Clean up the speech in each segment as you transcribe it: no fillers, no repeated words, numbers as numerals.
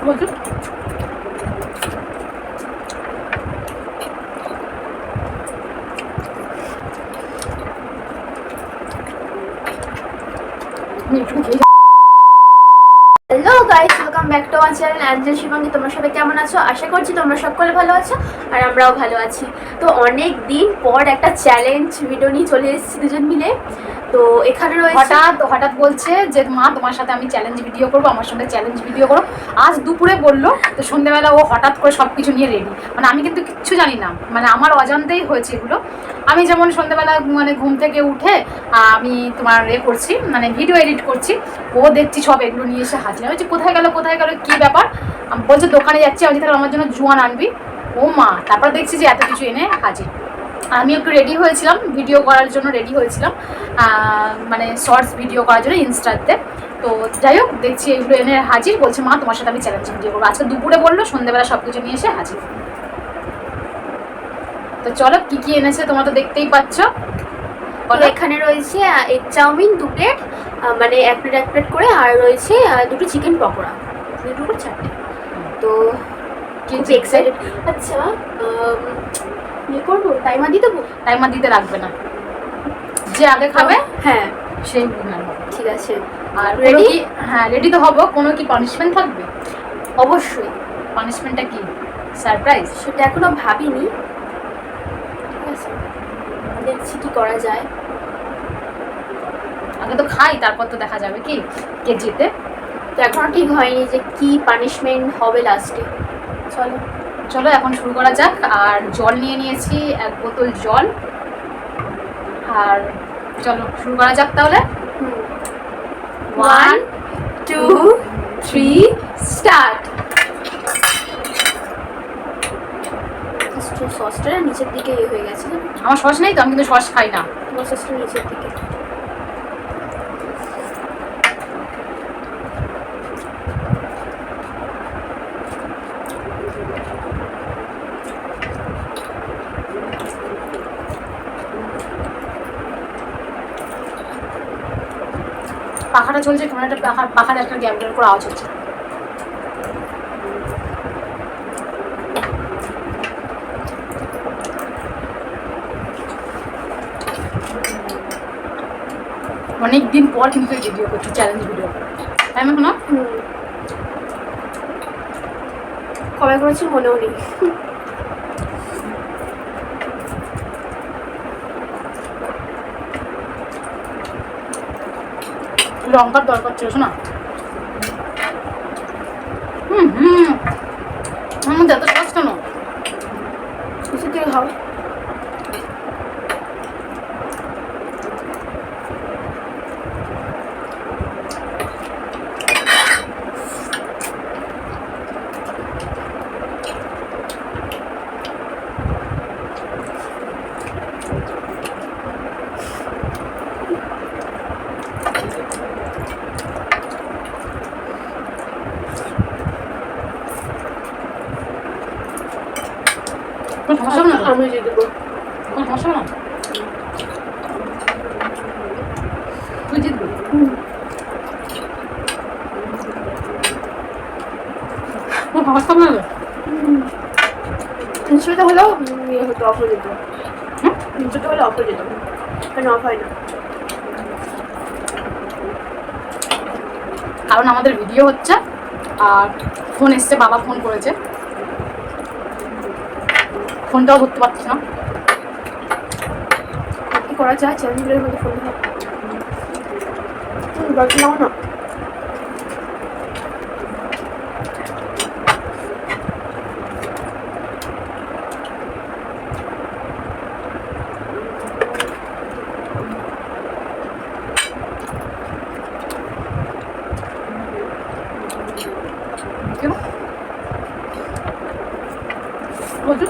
বলছো hello guys, welcome back to our channel Angel Shivangi. তোমরা সবাই কেমন আছো? আশা করছি তোমরা সকলে ভালো আছো আর আমরাও ভালো আছি। তো অনেক দিন পর একটা চ্যালেঞ্জ ভিডিও নিয়ে চলে এসেছি দুজন মিলে। তো এখানে রয়েছে হঠাৎ বলছে যে মা তোমার সাথে আমি চ্যালেঞ্জ ভিডিও করবো, আমার সঙ্গে চ্যালেঞ্জ ভিডিও করো। আজ দুপুরে বললো, তো সন্ধ্যেবেলা ও হঠাৎ করে সব কিছু নিয়ে রেডি। মানে আমি কিন্তু কিচ্ছু জানি না, মানে আমার অজান্তেই হয়েছে এগুলো। আমি যেমন সন্ধ্যেবেলা মানে ঘুম থেকে উঠে আমি তোমার করছি, মানে ভিডিও এডিট করছি, ও দেখছি সব এগুলো নিয়ে এসে হাজির। আমি বলছি কোথায় গেল কী ব্যাপার? বলছে দোকানে যাচ্ছি। আমি তাহলে আমার জন্য জোয়ান আনবি। ও মা, তারপর দেখছি যে এত কিছু এনে হাজির। আমি একটু রেডি হয়েছিলাম, ভিডিও করার জন্য রেডি হয়েছিলাম, মানে শর্টস ভিডিও করার জন্য ইনস্টাতে। তো যাই হোক, দেখছি এগুলো এনে হাজির। বলছে মা তোমার সাথে আমি চ্যালেঞ্জ ভিডিও করবো। আজকে দুপুরে বললো, সন্ধ্যেবেলা সব কিছু নিয়ে এসে হাজির। তো চলো কি কি এনেছে তোমরা তো দেখতেই পাচ্ছ। এখানে রয়েছে এগ চাউমিন 2 প্লেট, মানে এক প্লেট করে, আর রয়েছে দুটো চিকেন পকোড়া, দুটো করে 4টে। তো খুব এক্সাইটেড। আচ্ছা, ইয়ে করবো, টাইমার দিয়ে দেবো? টাইমার দিতে রাখবে না, যে আগে খাবে হ্যাঁ সেই উইনার হবে। ঠিক আছে। আর রেডি? হ্যাঁ রেডি তো হবো। কোনো কি পানিশমেন্ট থাকবে? অবশ্যই। পানিশমেন্টটা কি? সারপ্রাইজ? সেটা এখনো ভাবিনি, ঠিক আছে, দেখছি কি করা যায়। আগে তো খাই, তারপর তো দেখা যাবে কি কে জিতে। তো এখনো ঠিক হয়নি যে কি পানিশমেন্ট হবে লাস্টে। চলো চলো এখন শুরু করা যাক। আর জল নিয়ে নিয়েছি 1 বোতল জল। আর চলো শুরু করা যাক তাহলে। 1 2 3 স্টার্ট। সসটা নিচের দিকে হয়ে গেছে। আমার সস নেই তো, আমি কিন্তু সস খাই না। সসটা নিচের দিকে। পাখাটা চলছে, কোনো একটা পাখার একটা গ্যাপ করে আওয়াজ হচ্ছে। অনেকদিন পর কিন্তু ভিডিও করছি, চ্যালেঞ্জ ভিডিও। তাই না? কোনো কবে করেছি মনেও নেই। লঙ্কার দরকার ছিল না। আমার মধ্যে এত সস কেন? কিছু থেকে খাও। আমি দিয়ে দেবো। সমস্যা না, তুই জিতবি। সমস্যা না, তিনশোটা হলেও ইয়ে হতো, অফ হয়ে যেত। 300টা হলে অফ হয়ে যেত, কেন অফ হয় না? কারণ আমাদের ভিডিও হচ্ছে আর ফোন এসছে, বাবা ফোন করেছে, ফোনটাও ধরতে পারছি না। কি করা যায়? চ্যানেলের মধ্যে ফোন দরকার নাও না। কেউ বলছো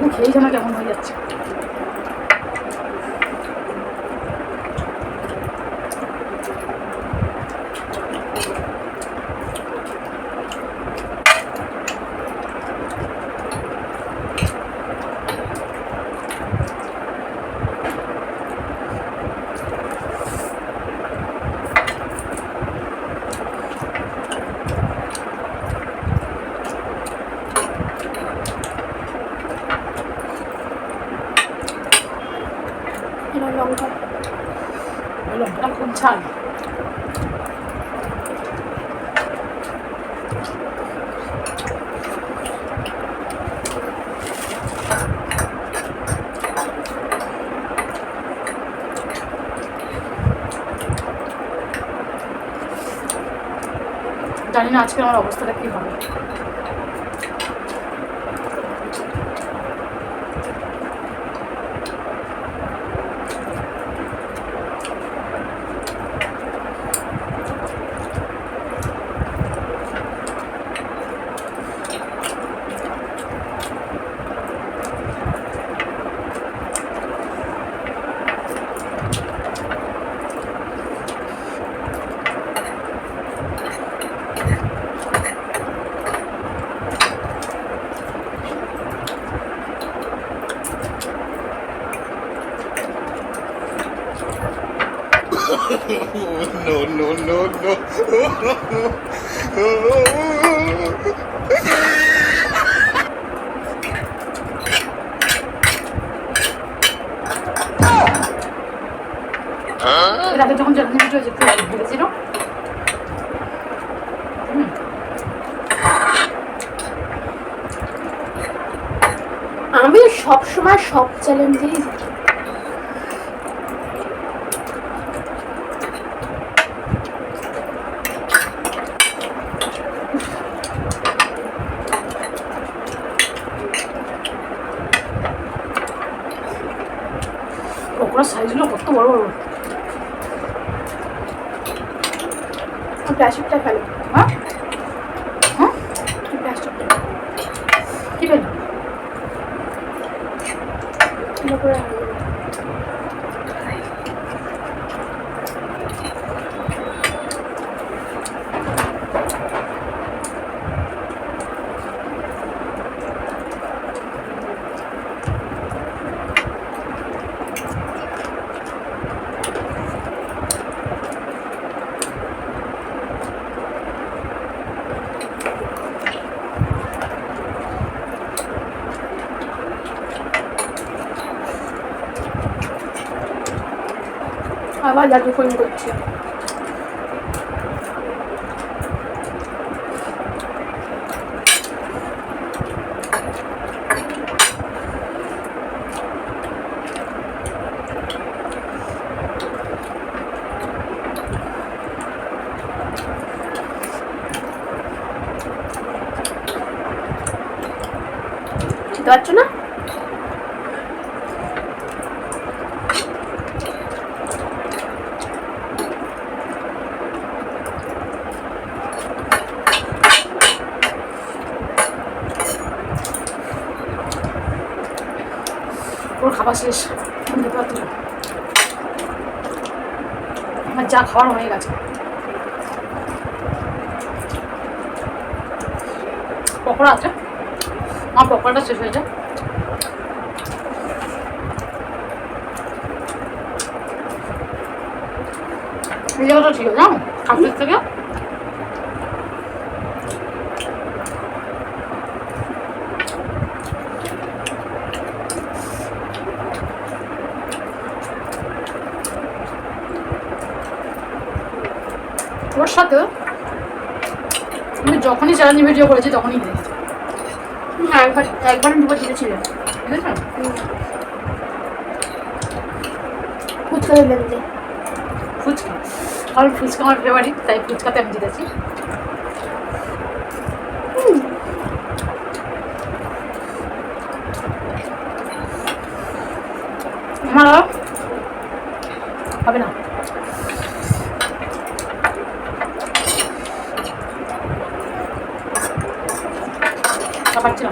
এইটুকু খেয়েই যেন কেমন হয়ে যাচ্ছে। লঙ্কা লঙ্কাটা খুব ঝাল। জানি না আজকে আমার অবস্থাটা কি হবে। No, no, no, no. এর আগে যখন চ্যালেঞ্জ ভিডিও যেতে বলেছিল, আমি সবসময় সব চ্যালেঞ্জেই পকোড়ার সাইজগুলো কত বড় বড়। প্লাস্টিকটা ফেলো। হ্যাঁ হ্যাঁ প্লাস্টিকটা কি পেল? করে আবার দাদু ফোন করছে। খেতে পারছো না? ওর খাবার শেষ, আমি খেতে পারছি না। আমার যা খাওয়ার হয়ে গেছে। পকোড়া আছে, আমার পকোড়াটা শেষ হয়ে যায়। এই জায়গাটা ঠিক আছে জানো, খাসির থেকে ওর সাথে আমি যখনই চ্যালেঞ্জ ভিডিও করেছি তখনই দেখেছি। একবার দুবার জিতেছিল। ঠিক আছে, ফুচকা দিলাম যে ফুচকা, কারণ ফুচকা আমার ফেভারিট, তাই ফুচকাতে আমি জিতেছি। আমার আর হবে না। পাচ্ছি না।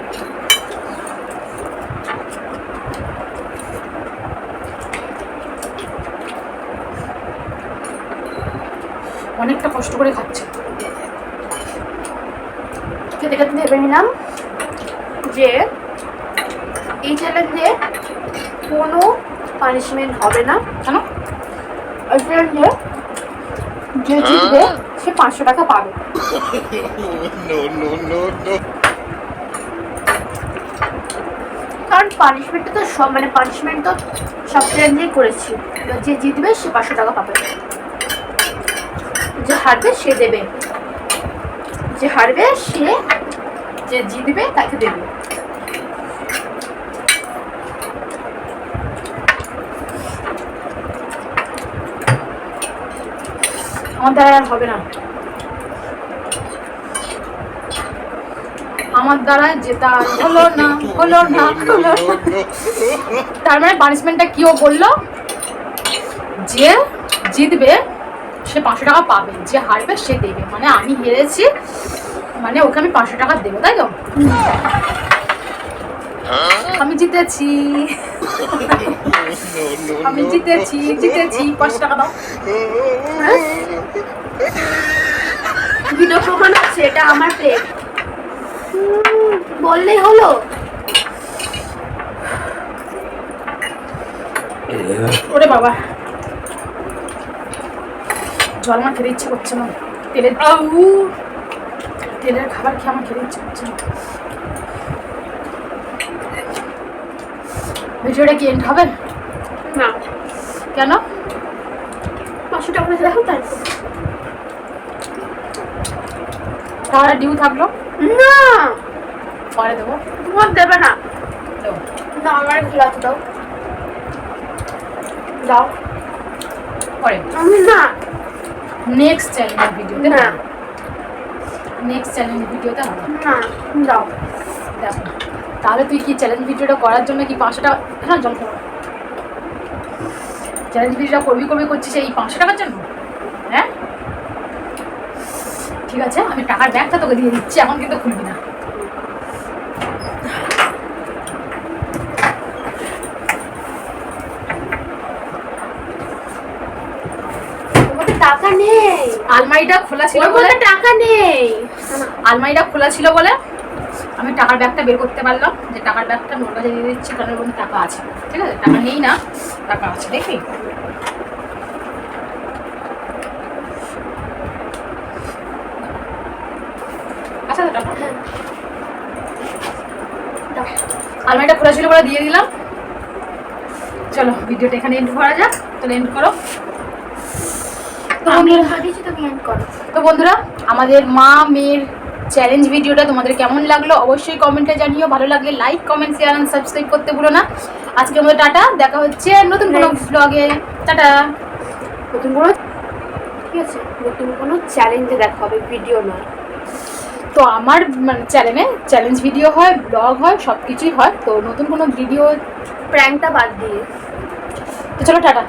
অনেকটা কষ্ট করে খাচ্ছে। খেতে খেতে ভেবে নিলাম যে এই চ্যালেঞ্জে কোনো পানিশমেন্ট হবে না। কেন? এই চ্যালেঞ্জে যে জিতবে সে 500 টাকা পাবে। No, no, no, no. কারণ পানিশমেন্টটা তো সব মানে পানিশমেন্ট তো সব চ্যালেঞ্জেই করেছি। এবার যে জিতবে সে 500 টাকা পাবে, যে হারবে সে দেবে, যে হারবে সে যে জিতবে তাকে দেবে। আমার দ্বারা আর হবে না, আমার দ্বারা যেটা আর হলো না, হলো না, হলো না। তার মানে পানিশমেন্টটা কি ও বললো? যে জিতবে সে 500 টাকা পাবে, যে হারবে সে দেবে। মানে আমি হেরেছি, মানে ওকে আমি 500 টাকা দেবো, তাই তো? আমি জিতেছি, No, no, আমি no, জিতেছি, জিতেছি। 500 টাকা দাও। ভিডিও প্রমাণ আছে এটা আমার প্লেট, বললেই হলো। ওরে বাবা, জল আমার খেতে ইচ্ছে করছে না। তেলের খাবার খেয়ে আমার খেতে ইচ্ছে করছে না। ভিডিওটা কি এন্ড হবে? না, কেন? 500 টাকা করে দেখো তার তাহলে ডিউ থাকলো, না, পরে দেবো। তোমার দেবে না। দেবো না, আমার খেলাতে দাও, দাও। পরে। আমি না, নেক্সট চ্যালেঞ্জ ভিডিওতে না, নেক্সট চ্যালেঞ্জ ভিডিওতে হবে। না, দাও। দেখো তাহলে তুই কি চ্যালেঞ্জ ভিডিওটা করার জন্য কি 500 টাকা? হ্যাঁ, জল খাবো। চ্যালেঞ্জ ভিডিওটা করবি করবি করছিস এই 500 টাকার জন্য? হ্যাঁ ঠিক আছে, আমি টাকার ব্যাগটা তোকে দিয়ে দিচ্ছি, এখন কিন্তু খুলবি না। তোমাকে টাকা নেই, আলমারিটা খোলা ছিল ওর বলে, মধ্যে টাকা নেই। আলমারিটা খোলা ছিল বলে আমি টাকার ব্যাগটা বের করতে পারলাম, যে টাকার ব্যাগটা আমি ওর কাছে দিয়ে দিচ্ছি, কারণ ওর মধ্যে টাকা আছে। ঠিক আছে, টাকা নেই না, টাকা আছে, দেখবি? আচ্ছা তো টাকা দাও। আলমারিটা খোলা ছিল বলে দিয়ে দিলাম। চলো ভিডিওটা এখানে এন্ড করা যাক। চলো এন্ড করো। তো আমি বন্ধুরা, দিয়েছি, তুমি এন্ড করো। তো বন্ধুরা, আমাদের মা মেয়ের চ্যালেঞ্জ ভিডিওটা তোমাদের কেমন লাগলো অবশ্যই কমেন্টে জানিও। ভালো লাগলে like, comment, share and subscribe করতে ভুলো না। আজকের মতো টাটা, দেখা হচ্ছে নতুন কোনো ব্লগে। টাটা। নতুন কোনো, ঠিক আছে, নতুন কোনো চ্যালেঞ্জে দেখা হবে, ভিডিও নয়। তো আমার মানে চ্যানেলে চ্যালেঞ্জ ভিডিও হয়, ব্লগ হয়, সব কিছুই হয়। তো নতুন কোনো ভিডিও, প্র্যাঙ্কটা বাদ দিয়ে। তো চলো টাটা।